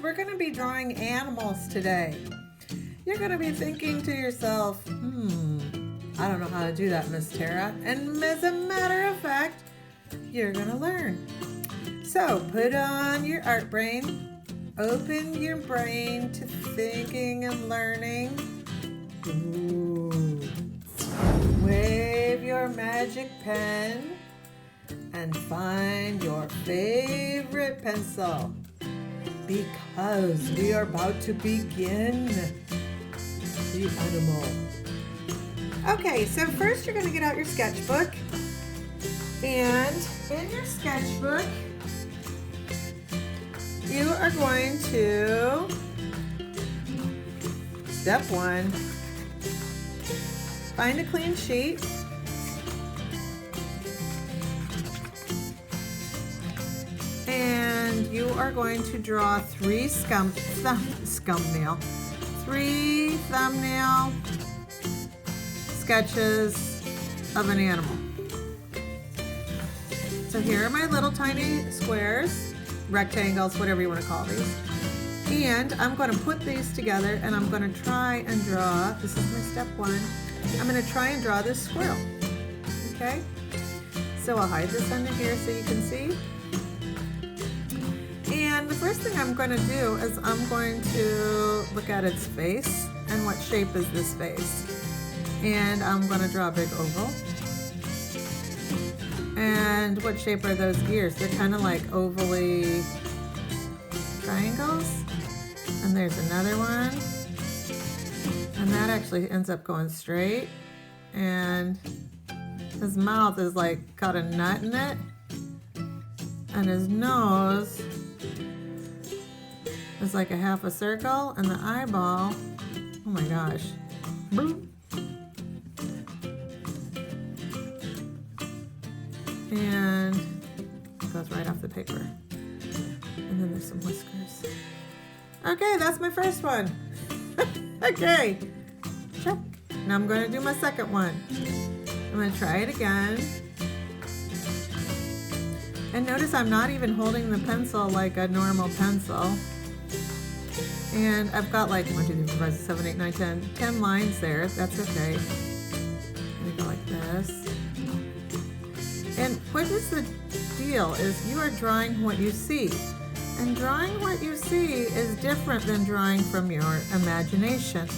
we're going to be drawing animals today. You're going to be thinking to yourself, I don't know how to do that, Miss Tara. And as a matter of fact, you're going to learn. So put on your art brain. Open your brain to thinking and learning. Ooh. Wave your magic pen and find your favorite pencil, because we are about to begin the animal. Okay, so first you're going to get out your sketchbook, and in your sketchbook you are going to, step one, find a clean sheet. And you are going to draw three thumbnail sketches of an animal. So here are my little tiny squares, rectangles, whatever you want to call these. And I'm going to put these together and I'm going to try and draw, this is my step one, I'm going to try and draw this squirrel. Okay? So I'll hide this under here so you can see. And the first thing I'm going to do is I'm going to look at its face and what shape is this face. And I'm going to draw a big oval. And what shape are those ears? They're kind of like ovally triangles. And there's another one. And that actually ends up going straight. And his mouth is like got a nut in it. And his nose is like a half a circle, and the eyeball, oh my gosh, and it goes right off the paper. And then there's some whiskers. Okay, that's my first one. Okay, check. Now I'm going to do my second one. I'm going to try it again. And notice I'm not even holding the pencil like a normal pencil. And I've got like 1, 2, 3, 4, 5, 6, 7, 8, 9, 10 lines there. That's okay. I'm gonna go like this. And what is the deal is you are drawing what you see. And drawing what you see is different than drawing from your imagination.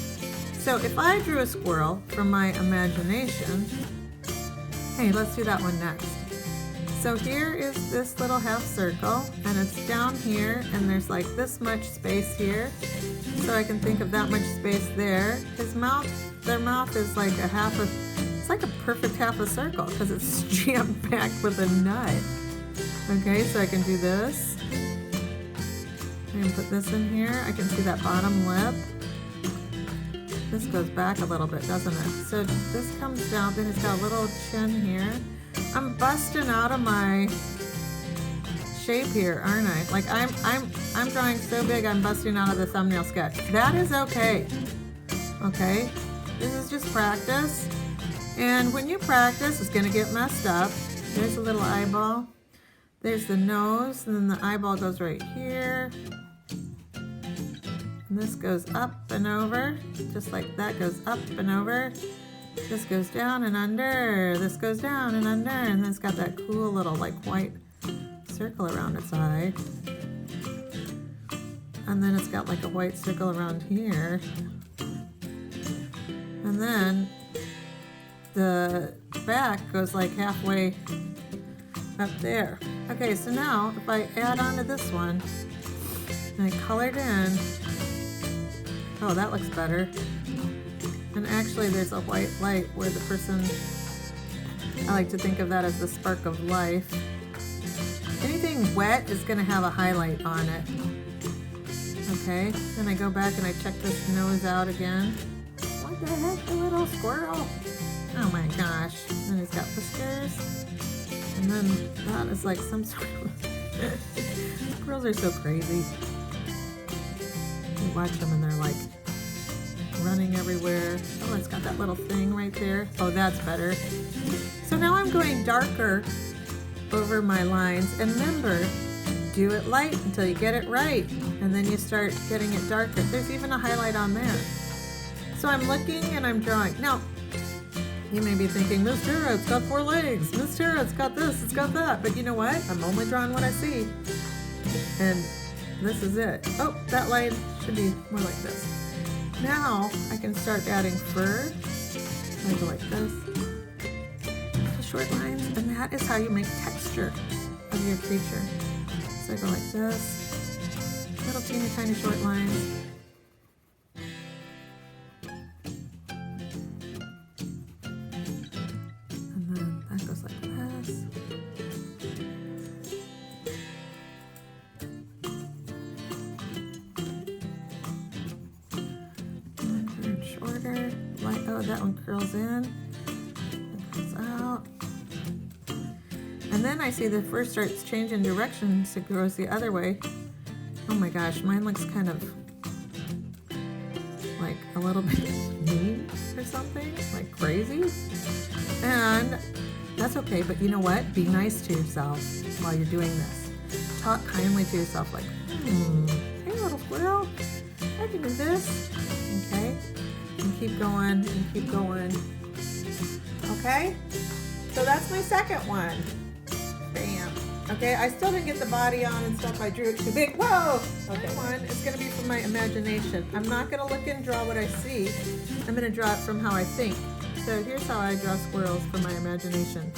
So if I drew a squirrel from my imagination, hey, let's do that one next. So here is this little half circle, and it's down here, and there's like this much space here. So I can think of that much space there. His mouth, their mouth is like it's like a perfect half a circle because it's jammed packed with a nut. Okay, so I can do this. I can put this in here. I can see that bottom lip. This goes back a little bit, doesn't it? So this comes down, then it's got a little chin here. I'm busting out of my shape here, aren't I? Like I'm drawing so big I'm busting out of the thumbnail sketch. That is okay. Okay? This is just practice. And when you practice, it's gonna get messed up. There's a little eyeball. There's the nose, and then the eyeball goes right here. And this goes up and over, just like that goes up and over. This goes down and under, this goes down and under, and then it's got that cool little like white circle around its eye. And then it's got like a white circle around here. And then the back goes like halfway up there. Okay, so now if I add on to this one, and I colored in, oh, that looks better. And actually there's a white light where the person, I like to think of that as the spark of life. Anything wet is going to have a highlight on it. Okay, then I go back and I check this nose out again. What the heck, the little squirrel? Oh my gosh. And he's got whiskers. And then that is like some sort of... Squirrels are so crazy. You watch them and they're like running everywhere. Oh, it's got that little thing right there. Oh, that's better. So now I'm going darker over my lines. And remember do it light until you get it right, and then you start getting it darker. There's even a highlight on there. So I'm looking and I'm drawing. Now, you may be thinking, Miss Tara, it's got 4 legs. Miss Tara, it's got this, it's got that. But you know what? I'm only drawing what I see. And this is it. Oh, that line should be more like this. Now I can start adding fur. I go like this. The short lines, and that is how you make texture of your creature. So I go like this. Little teeny tiny short lines. Oh, that one curls in, it curls out. And then I see the fur starts changing direction, so it goes the other way. Oh my gosh, mine looks kind of like a little bit mean or something, like crazy. And that's okay, but you know what? Be nice to yourself while you're doing this. Talk kindly to yourself like, hey little squirrel, I can do this, okay? And keep going and keep going. Okay? So that's my second one. Bam. Okay, I still didn't get the body on and stuff. I drew it too big. Whoa! Okay, one is going to be from my imagination. I'm not going to look and draw what I see. I'm going to draw it from how I think. So here's how I draw squirrels from my imagination.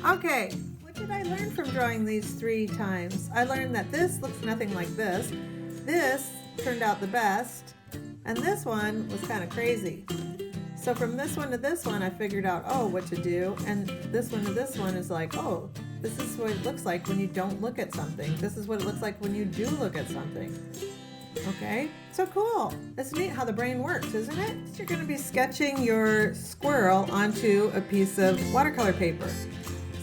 Okay, what did I learn from drawing these 3 times? I learned that this looks nothing like this. This turned out the best, and this one was kind of crazy. So from this one to this one, I figured out, oh, what to do, and this one to this one is like, oh, this is what it looks like when you don't look at something. This is what it looks like when you do look at something. Okay, so cool. It's neat how the brain works, isn't it? You're going to be sketching your squirrel onto a piece of watercolor paper.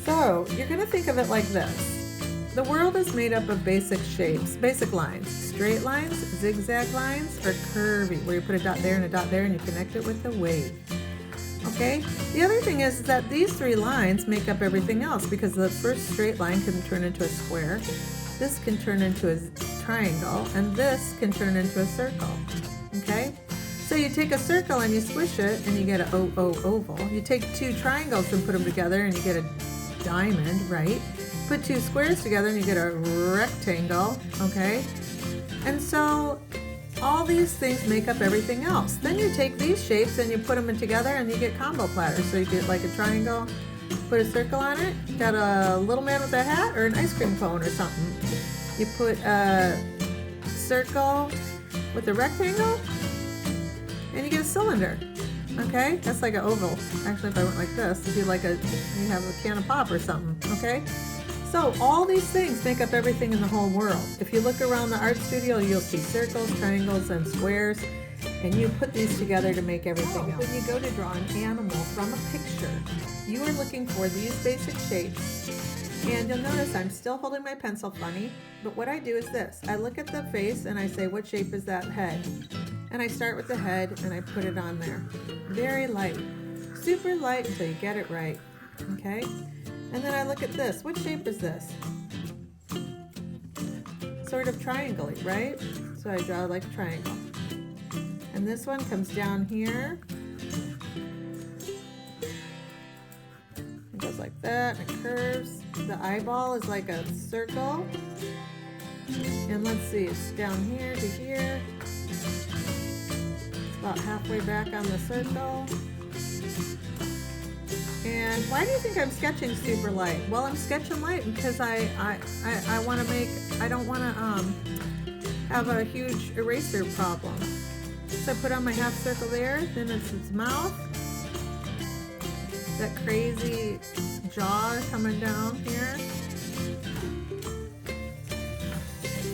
So you're going to think of it like this. The world is made up of basic shapes, basic lines, straight lines, zigzag lines, or curvy, where you put a dot there and a dot there and you connect it with a wave. Okay? The other thing is that these 3 lines make up everything else, because the first straight line can turn into a square, this can turn into a triangle, and this can turn into a circle. Okay? So you take a circle and you squish it and you get an oval. You take 2 triangles and put them together and you get a diamond, right? Put 2 squares together and you get a rectangle, okay? And so all these things make up everything else. Then you take these shapes and you put them in together and you get combo platters. So you get like a triangle, put a circle on it, got a little man with a hat or an ice cream cone or something. You put a circle with a rectangle and you get a cylinder. Okay, that's like an oval. Actually, if I went like this, it'd be like you have a can of pop or something. Okay, so all these things make up everything in the whole world. If you look around the art studio, you'll see circles, triangles, and squares, and you put these together to make everything else. When you go to draw an animal from a picture, you are looking for these basic shapes. And you'll notice I'm still holding my pencil funny, but what I do is this. I look at the face and I say, what shape is that head? And I start with the head and I put it on there. Very light, super light until you get it right, okay? And then I look at this. What shape is this? Sort of triangle-y, right? So I draw like a triangle. And this one comes down here. It goes like that, and it curves. The eyeball is like a circle. And let's see, it's down here to here. About halfway back on the circle. And why do you think I'm sketching super light? Well, I'm sketching light because I want to make, I don't want to have a huge eraser problem. So I put on my half circle there, then it's its mouth, that crazy jaw coming down here.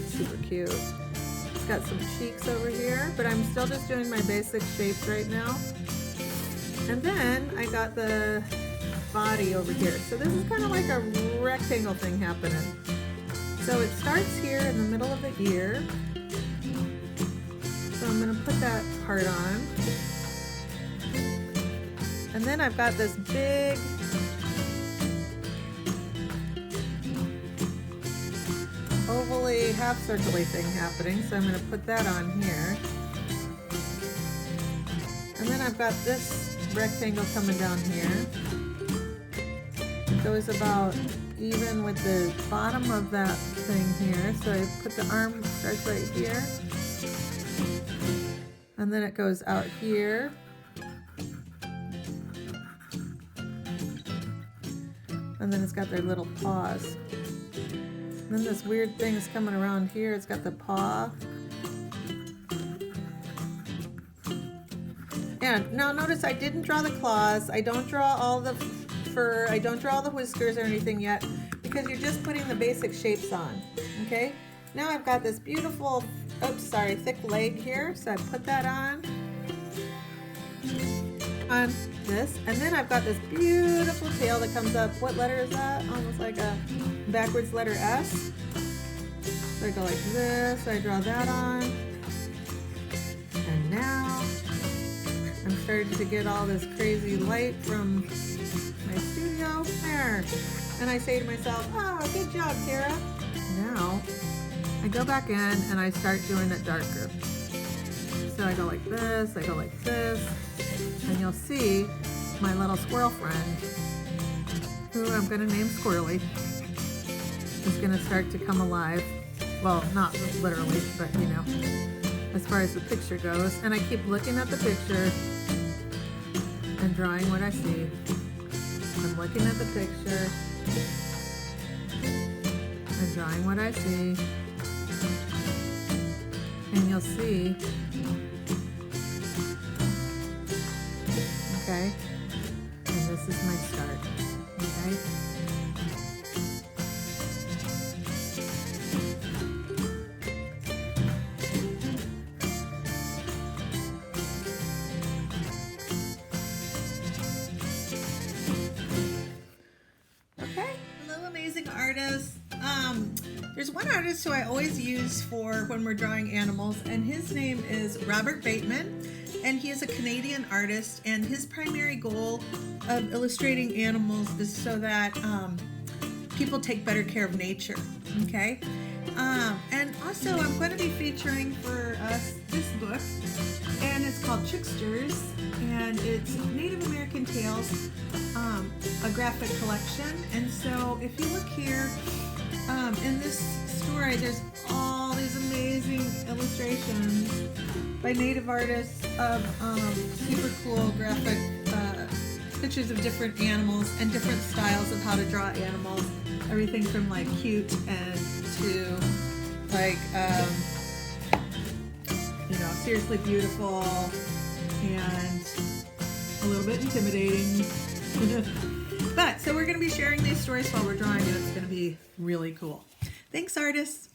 Super cute. It's got some cheeks over here, but I'm still just doing my basic shapes right now. And then I got the body over here. So this is kind of like a rectangle thing happening. So it starts here in the middle of the ear. So I'm going to put that part on. And then I've got this big ovally half circle-y thing happening. So I'm going to put that on here. And then I've got this rectangle coming down here. It goes about even with the bottom of that thing here. So I put the arm, starts right here. And then it goes out here. And then it's got their little paws. And then this weird thing is coming around here. It's got the paw. And now notice I didn't draw the claws. I don't draw all the fur. I don't draw all the whiskers or anything yet because you're just putting the basic shapes on. Okay? Now I've got this beautiful, oops, sorry, thick leg here. So I put that on this. And then I've got this beautiful tail that comes up. What letter is that? Almost like a backwards letter S. So I go like this. I draw that on. And now I'm starting to get all this crazy light from my studio. There. And I say to myself, oh, good job, Tara. Now I go back in and I start doing it darker. So I go like this, I go like this, and you'll see my little squirrel friend, who I'm going to name Squirrely, is going to start to come alive. Well, not literally, but you know, as far as the picture goes. And I keep looking at the picture and drawing what I see. I'm looking at the picture and drawing what I see. And you'll see, okay, and this is my start, okay. Okay, hello amazing artists. There's one artist who I always use for when we're drawing animals, and his name is Robert Bateman, and he is a Canadian artist, and his primary goal of illustrating animals is so that people take better care of nature, okay? And also I'm going to be featuring for us this book, and it's called Tricksters, and it's Native American Tales, a graphic collection. And so if you look here, in this story, there's all these amazing illustrations by native artists of super cool graphic pictures of different animals and different styles of how to draw animals. Everything from like cute and to like, you know, seriously beautiful and a little bit intimidating. But so we're going to be sharing these stories while we're drawing, and it's going to be really cool. Thanks, artists.